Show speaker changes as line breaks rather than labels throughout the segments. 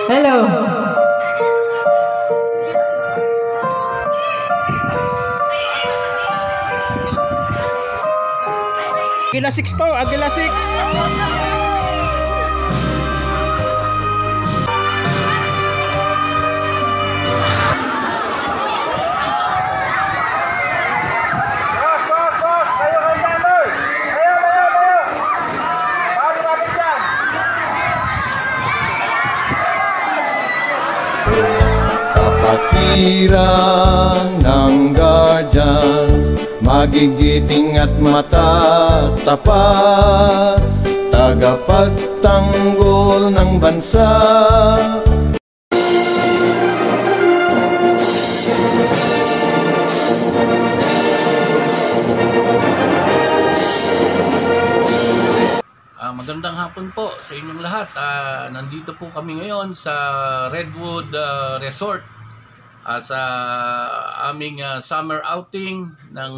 Hello.
Agila 6 to, Agila 6.
Kapatiran ng guardians, magigiting at matatapat, tagapagtanggol ng bansa.
Magandang hapon po sa inyong lahat. Nandito po kami ngayon sa Redwood Resort sa aming summer outing ng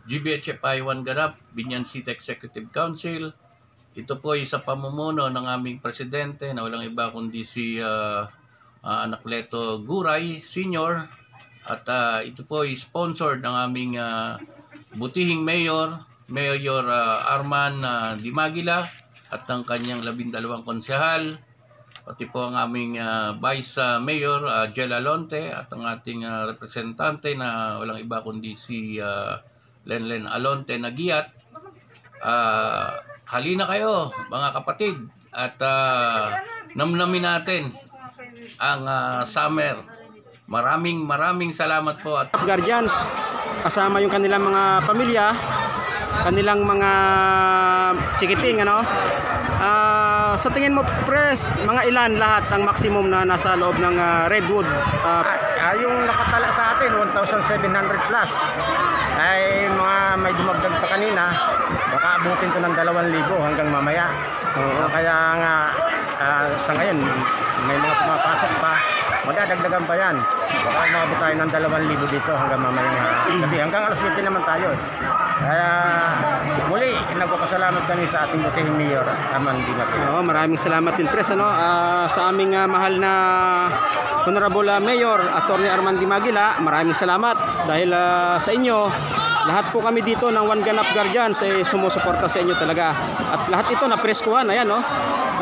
GBHFI One Ganap, Binyan City Executive Council. Ito po ay sa pamumuno ng aming presidente na walang iba kundi si Anacleto Guray Sr. At ito po ay sponsored ng aming butihing Mayor Arman Dimagila at ang kanyang 12 konsehal, pati po ang aming Vice Mayor Jel Alonte at ang ating representante na walang iba kundi si Lenlen Alonte Nagiat. Halina kayo mga kapatid at namnamin natin ang summer. Maraming salamat po. At
Guardians, kasama yung kanilang mga pamilya, kanilang mga chikiting, ano? Sa tingin mo, Pres, mga ilan lahat ang maximum na nasa loob ng Redwood?
Yung nakatala sa atin, 1,700 plus. Ay mga may dumagdag pa kanina, baka abutin to ng 2,000 hanggang mamaya. Kaya nga, sa ngayon, may mga pumapasok pa. Madadagdagan pa yan. Baka umabot tayo ng 2,000 dito hanggang mamaya gabi. Hanggang alas 20 naman tayo. Kaya muli, nagpapasalamat kami sa ating butihing Mayor Arman Dimagila.
Maraming salamat din, Pres, ano? Sa aming mahal na Honorable Mayor Atty. Arman Dimagila, maraming salamat dahil sa inyo, lahat po kami dito ng One Ganap Guardians ay sumusuporta sa inyo talaga. At lahat ito napreskuhan, ayan, no?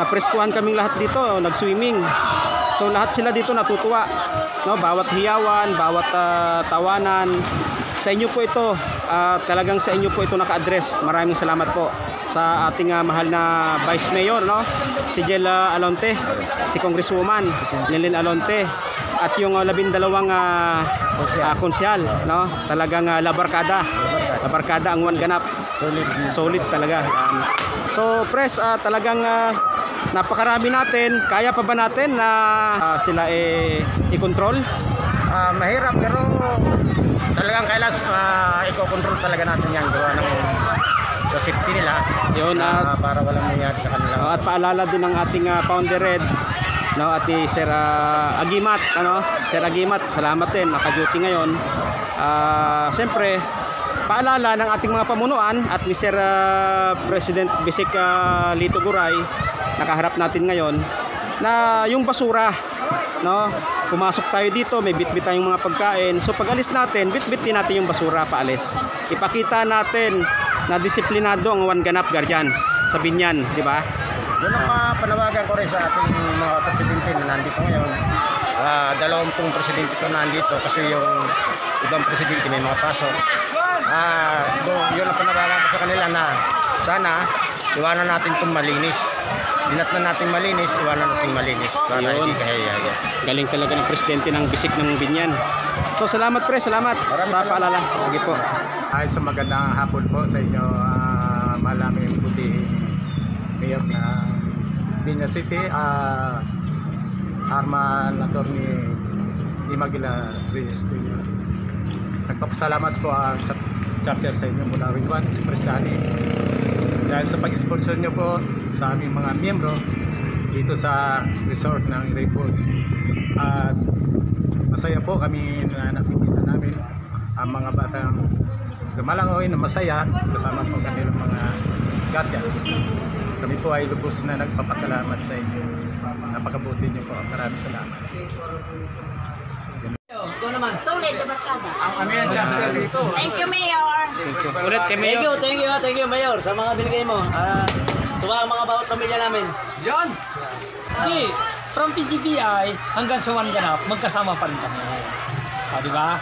Napreskuhan kaming lahat dito, nag-swimming. So lahat sila dito natutuwa, no? Bawat hiyawan, bawat tawanan, sa inyo po ito, talagang sa inyo po ito naka-address. Maraming salamat po sa ating mahal na Vice Mayor, no? Si Jel Alonte, si Congresswoman Lenlen Alonte, at yung 12 konsyal, no? Talagang labarkada ang One Ganap. Solid talaga. So Pres, talagang napakarami natin. Kaya pa ba natin na sila i-control?
Mahirap pero talagang kailas i-control talaga natin yan. Gawa ng sa safety nila.
Yun,
para walang nangyari sa kanila.
At paalala din ng ating Founder Red, no, at Sir Agimat, ano? Sir Agimat, salamat din, naka-duty ngayon. Siyempre, paalala ng ating mga pamunuan at ni Sir President Bisik Lito Guray, nakaharap natin ngayon, na yung basura, no? Pumasok tayo dito, may bitbit tayong mga pagkain. So pag alis natin, bitbit din natin yung basura paalis. Ipakita natin na disiplinado ang One Ganap Guardians sa Binyan, di ba?
Yun ang panawagan ko rin sa ating mga presidente na nandito ngayon. 20 presidente ko nandito kasi yung ibang presidente may mga pasok. Yun ang panawagan ko sa kanila na sana iwanan natin itong malinis. Dinat na natin malinis, iwanan natin malinis para hindi kahiyaya.
Galing talaga ng presidente ng Bisik ng Binyan. So salamat, Pre, salamat sa paalala. Sige po.
Ay, sa magandang hapon po sa inyo, malaming butihing Mayor na Binyan City, Arman Atty. Dimagila Reyes. Nagpapasalamat po sa chapter sa inyo mula Rinwan, si Presidani, dahil sa pag-sponsor nyo po sa aming mga miyembro dito sa resort ng Redwood. At masaya po kami na nakikita namin ang mga batang lumalangoy na masaya kasama po kanilang mga guardians. Kami po ay lubos na nagpapasalamat sa inyo. Napakabuti niyo po. Maraming salamat.
Solid na barkada.
Ano yung chapter dito?
Thank you, Mayor.
Ulit kay Mayor.
Thank you, Mayor, sa mga binigay mo. Tuwa ang mga bawat pamilya namin.
John! Hindi, from PGBI hanggang sa One Ganap, magkasama pa rin kami. Di ba?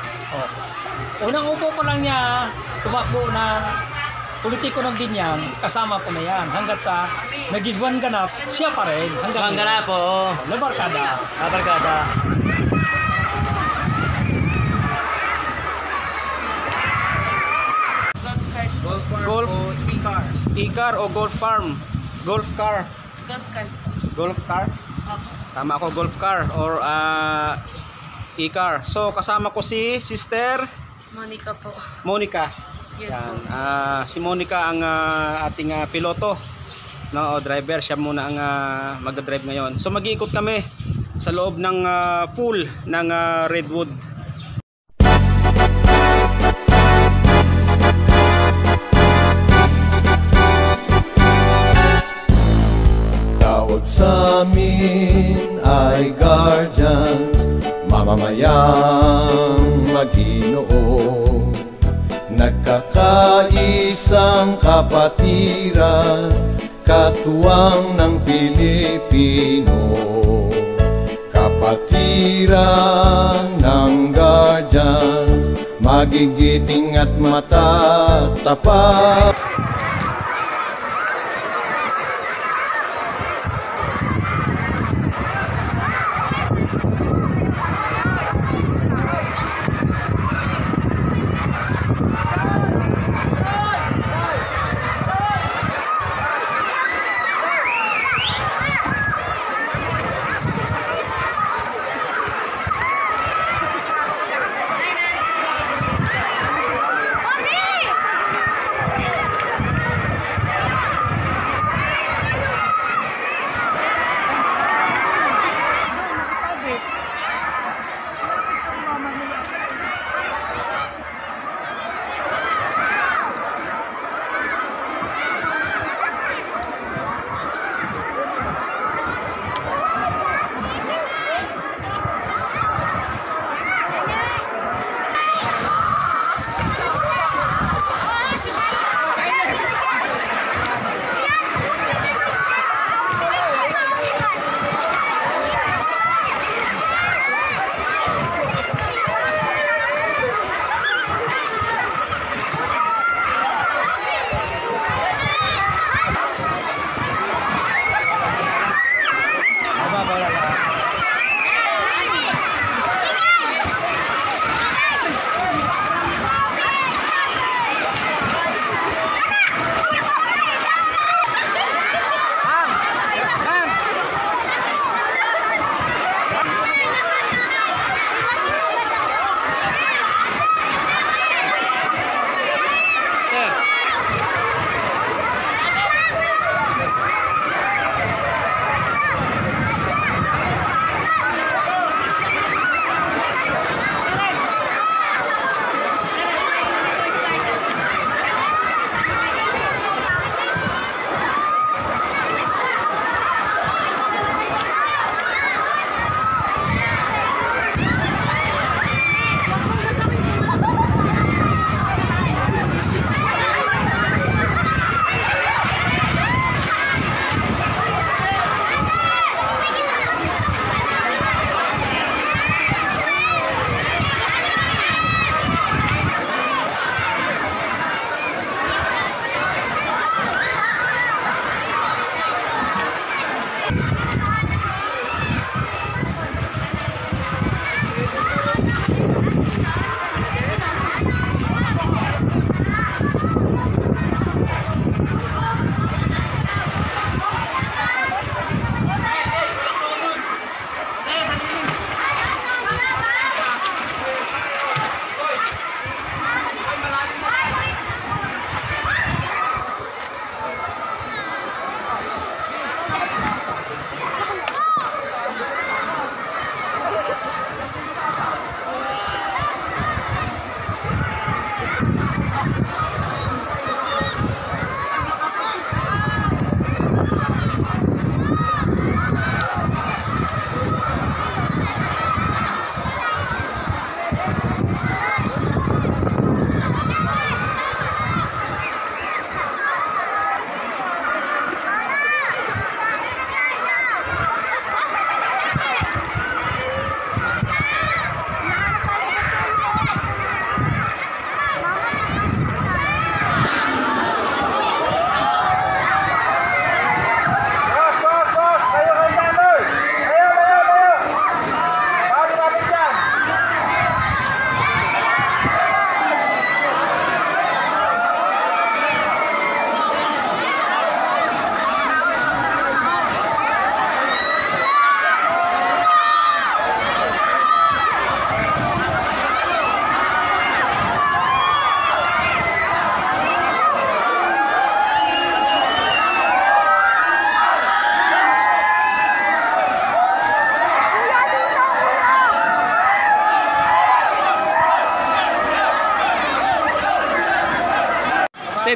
Unang upo pa lang niya, tumakbo ng politiko ng Binyang, kasama ko na yan. Hanggat sa naging One Ganap, siya pa rin.
One Ganap, oo.
Labarkada.
Barkada.
Golf e-car o golf farm? Golf car. Golf car? Tama ako, golf car or e-car. So kasama ko si Sister
Monica po.
Monica.
Yes
Yan.
po.
Si Monica ang ating piloto, no, o driver. Siya muna ang mag-drive ngayon. So mag-iikot kami sa loob ng pool ng Redwood.
Tawag sa amin ay guardians, mamamayang Maginoo, nagkakaisang kapatiran, katuwang ng Pilipino, kapatiran ng guardians, magigiting at matatapat.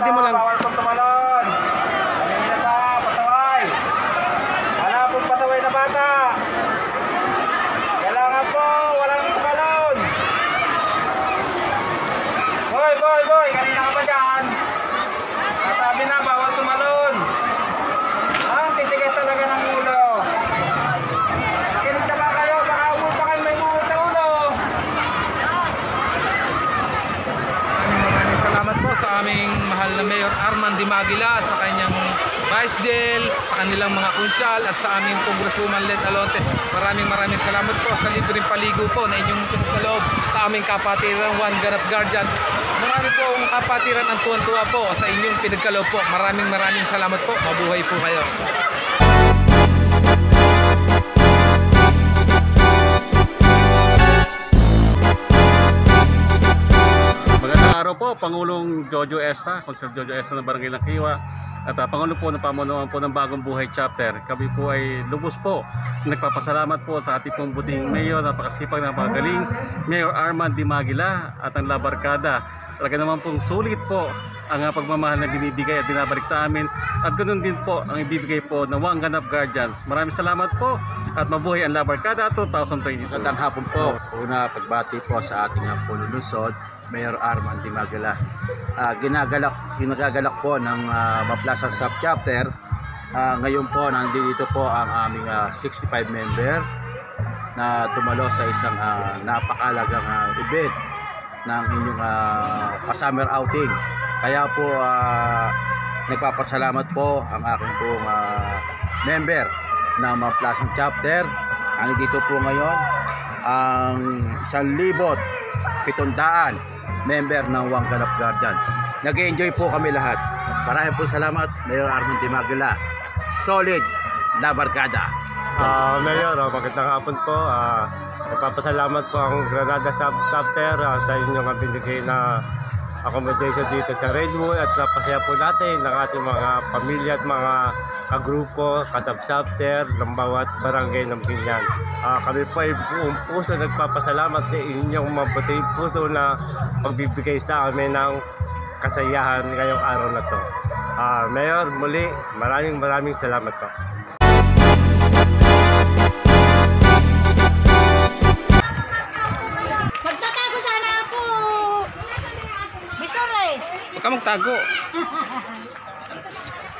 Ready mo lang.
Bawal pong tumalon. Kanina pa, pasaway. Wala pong pasaway na bata. Kailangan po, walang tumalon. Boy, kanina ka ba dyan? Sabi na, bawal tumalon. Ang titigas talaga ng ulo. Kinig na ba kayo? Baka umul pa kayo may buhol sa ulo.
Maraming salamat po sa aming mahal na Mayor Arman Dimagila, sa kanyang Vice Del, sa kanilang mga konsyal at sa aming Congresswoman Len Alonte. Maraming salamat po sa libreng paligo po na inyong pinagkaloob sa aming kapatiran One Ganap Guardian. Marami po ang kapatiran ang tuwan-tuwa po sa inyong pinagkaloob po. Maraming salamat po. Mabuhay po kayo.
Magandang araw po, Pangulong Jojo Esta, Consul Jojo Esta ng Barangay Lakiwa, at Pangulo po ng pamunuan po ng Bagong Buhay Chapter. Kami po ay lubos po nagpapasalamat po sa ating pong buting mayor, napakasipag na magaling Mayor Arman Dimagila at ang Labarkada. Talaga naman pong sulit po ang pagmamahal na binibigay at binabalik sa amin, at ganoon din po ang ibibigay po ng One Ganap Guardians. Maraming salamat po at mabuhay ang Labarkada 2022.
Magandang hapon po. Una, pagbati po sa ating pululusod, Mayor Arman Dimagila. Ginagalak po ng Maplasang Sub-Chapter. Ngayon po, nandito po ang aming 65 member na tumalo sa isang napakalagang event ng inyong pa-summer outing. Kaya po, nagpapasalamat po ang aking pong member ng Maplasang Chapter. Nandito po ngayon ang 1,700 member ng One Ganap Guardians. Nag-enjoy po kami lahat. Maraming po salamat, Mayor Arman Dimagila. Solid Labarkada.
Mayor, magandang hapon po. Nagpapasalamat po ang Granada Sub-Chapter sa inyong binigay na accommodation dito sa Redwood, at napasaya po natin ng ating mga pamilya at mga kagrupo, kasub-chapter ng bawat barangay ng Binyan. Kami po ay buong puso nagpapasalamat sa inyong mabuting puso na pagbibigay sa amin ng kasayahan ngayong araw na to. Mayor, muli maraming salamat po.
Magtatago sana ako. Bisore.
Huwag ka magtago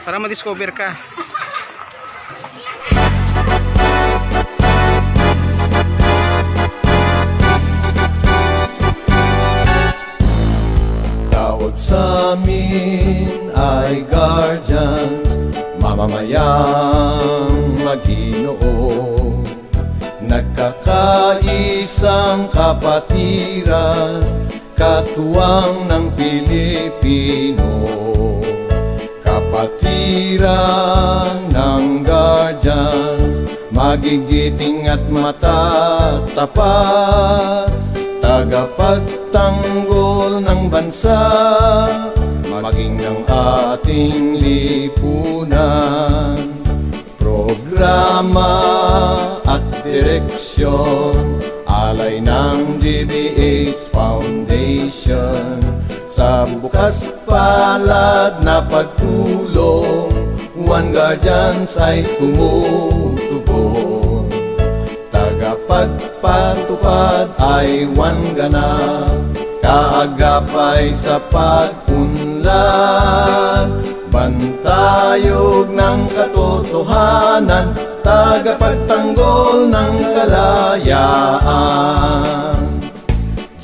para ma-discover ka.
Tawag sa amin ay guardians, mamamayang Maginoo. Nagkakaisang kapatiran, katuwang ng Pilipino. Kapatiran ng guardians, magigiting at matatapat, tagapagtanggol ng bansa, maging ng ating lipunan. Programa at direksyon, alay ng GBH Foundation. Sa bukas palad na pagtulong, One Guardians ay tumutubong. Tagapagpatupad ay One Ganap, kaagapay sa pag-unlad. Bantayog ng katotohanan, tagapagtanggol ng kalayaan.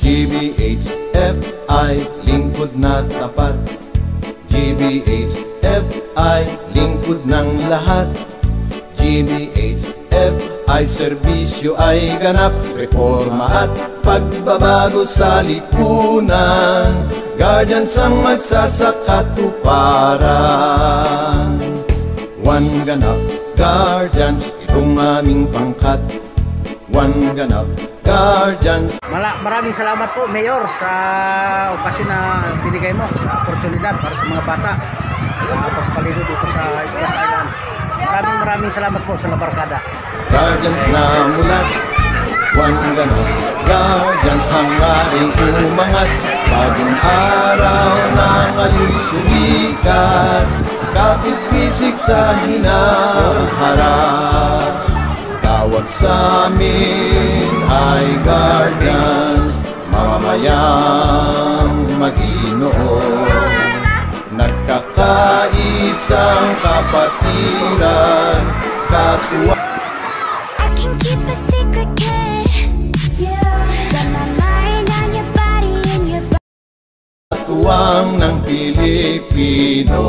GBHFI, lingkod na tapat. GBHFI, lingkod ng lahat. GBHFI, serbisyo ay ganap, reforma at pagbabago sa lipunan. Guardians ang magsasakatuparan. One Ganap Guardians, itong aming pangkat. One Ganap Guardians.
Maraming salamat po, Mayor, sa okasyon na binigay mo, sa oportunidad para sa mga bata na pagpaligo dito sa Express Island. Maraming salamat po sa Labarkada.
Guardians na mulat, One ganap guardians, hangaring umangat. Bagong araw na ngayon sumikat, kapit-bisig sa hinaharap. Tawag sa amin ay guardians, mamamayang Maginoo. Nagkakaisang kapatiran, katuwa. Katuwang ng Pilipino,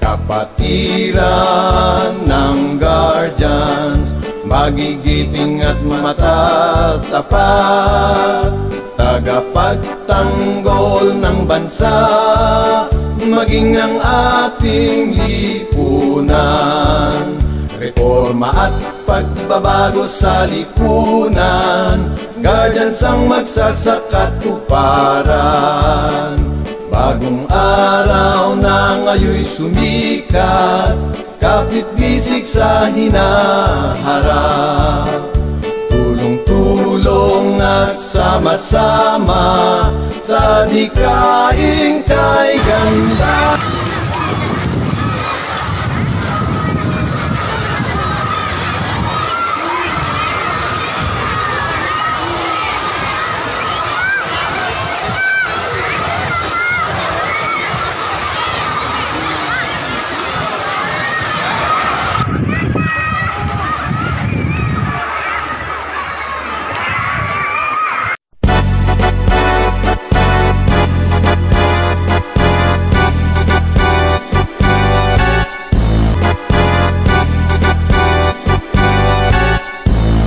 kapatiran ng guardians, magigiting at matatapat, tagapagtanggol ng bansa, maging ng ating lipunan. Reforma at pagbabago sa lipunan, guardians ang magsasakatuparan. Bagong araw na ngayon sumikat, kapit-bisig sa hinaharap. Tulong-tulong at sama-sama sa dikaing kay ganda.